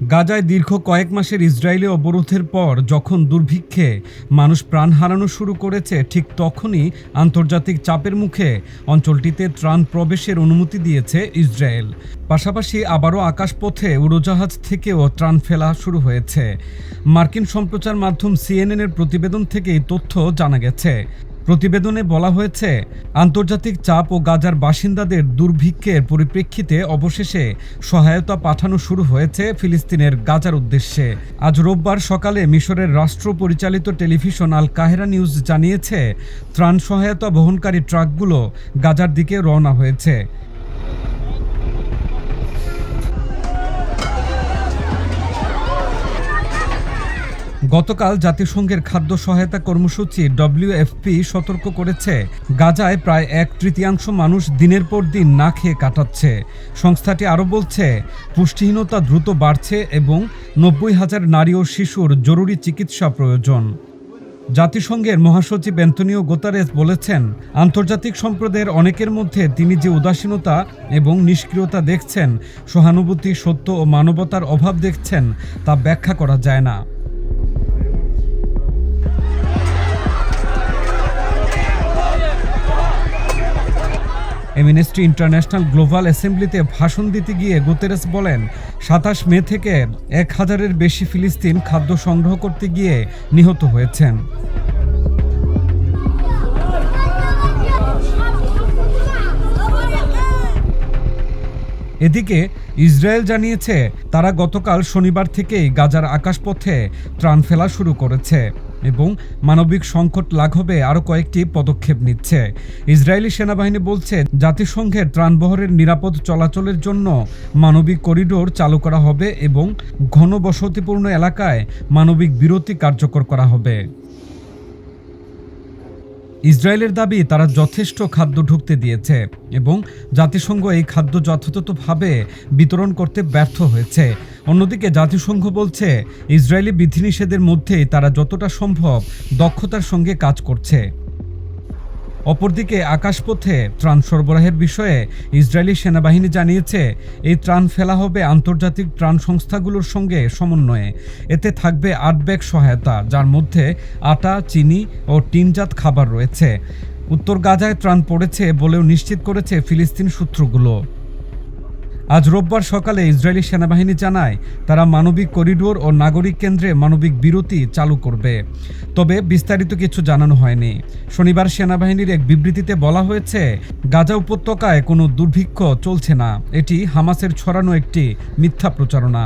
গাজায় দীর্ঘ কয়েক মাসের ইসরায়েলি অবরোধের পর যখন দুর্ভিক্ষে মানুষ প্রাণ হারানো শুরু করেছে, ঠিক তখনই আন্তর্জাতিক চাপের মুখে অঞ্চলটিতে ত্রাণ প্রবেশের অনুমতি দিয়েছে ইসরায়েল। পাশাপাশি আবারও আকাশপথে উড়োজাহাজ থেকেও ত্রাণ ফেলা শুরু হয়েছে। মার্কিন সম্প্রচার মাধ্যম সিএনএনের প্রতিবেদন থেকে এই তথ্য জানা গেছে। প্রতিবেদনে বলা হয়েছে, আন্তর্জাতিক চাপ ও গাজার বাসিন্দাদের দুর্ভিক্ষের পরিপ্রেক্ষিতে অবশেষে সহায়তা পাঠানো শুরু হয়েছে ফিলিস্তিনের গাজার উদ্দেশ্যে। আজ রোববার সকালে মিশরের রাষ্ট্র পরিচালিত টেলিভিশন আল কাহেরা নিউজ জানিয়েছে, ত্রাণ সহায়তা বহনকারী ট্রাকগুলো গাজার দিকে রওনা হয়েছে। গতকাল জাতিসংঘের খাদ্য সহায়তা কর্মসূচি WFP সতর্ক করেছে, গাজায় প্রায় 1/3 মানুষ দিনের পর দিন না খেয়ে কাটাচ্ছে। সংস্থাটি আরও বলছে, পুষ্টিহীনতা দ্রুত বাড়ছে এবং 90,000 নারী ও শিশুর জরুরি চিকিৎসা প্রয়োজন। জাতিসংঘের মহাসচিব অ্যান্তোনিও গুতেরেস বলেছেন, আন্তর্জাতিক সম্প্রদায়ের অনেকের মধ্যে তিনি যে উদাসীনতা এবং নিষ্ক্রিয়তা দেখছেন, সহানুভূতি, সত্য ও মানবতার অভাব দেখছেন, তা ব্যাখ্যা করা যায় না। অ্যামনেস্টি ইন্টারন্যাশনাল গ্লোবাল অ্যাসেম্বলিতে ভাষণ দিতে গিয়ে গুতেরেস বলেন, 27 মে থেকে 1000-এর বেশি ফিলিস্তিন খাদ্য সংগ্রহ করতে গিয়ে নিহত হয়েছেন। এদিকে ইসরায়েল জানিয়েছে, তারা গতকাল শনিবার থেকেই গাজার আকাশপথে ত্রাণ ফেলা শুরু করেছে এবং মানবিক সংকট লাঘবে আরও কয়েকটি পদক্ষেপ নিচ্ছে। ইসরায়েলি সেনাবাহিনী বলছে, জাতিসংঘের ত্রাণবহরের নিরাপদ চলাচলের জন্য মানবিক করিডোর চালু করা হবে এবং ঘনবসতিপূর্ণ এলাকায় মানবিক বিরতি কার্যকর করা হবে। ইসরায়েলের দাবি, তারা যথেষ্ট খাদ্য ঢুকতে দিয়েছে এবং জাতিসংঘ এই খাদ্য যথাযথভাবে বিতরণ করতে ব্যর্থ হয়েছে। অন্যদিকে জাতিসংঘ বলছে, ইসরায়েলি বিধিনিষেধের মধ্যেই তারা যতটা সম্ভব দক্ষতার সঙ্গে কাজ করছে। অপরদিকে আকাশপথে ত্রাণ সরবরাহের বিষয়ে ইসরায়েলি সেনাবাহিনী জানিয়েছে, এই ত্রাণ ফেলা হবে আন্তর্জাতিক ত্রাণ সংস্থাগুলোর সঙ্গে সমন্বয়ে। এতে থাকবে 8 ব্যাগ সহায়তা, যার মধ্যে আটা, চিনি ও টিনজাত খাবার রয়েছে। উত্তর গাজায় ত্রাণ পড়েছে বলেও নিশ্চিত করেছে ফিলিস্তিন সূত্রগুলো। আজ রোববার সকালে ইসরায়েলি সেনাবাহিনী জানায়, তারা মানবিক করিডোর ও নাগরিক কেন্দ্রে মানবিক বিরতি চালু করবে, তবে বিস্তারিত কিছু জানানো হয়নি। শনিবার সেনাবাহিনীর এক বিবৃতিতে বলা হয়েছে, গাজা উপত্যকায় কোনো দুর্ভিক্ষ চলছে না, এটি হামাসের ছড়ানো একটি মিথ্যা প্রচারণা।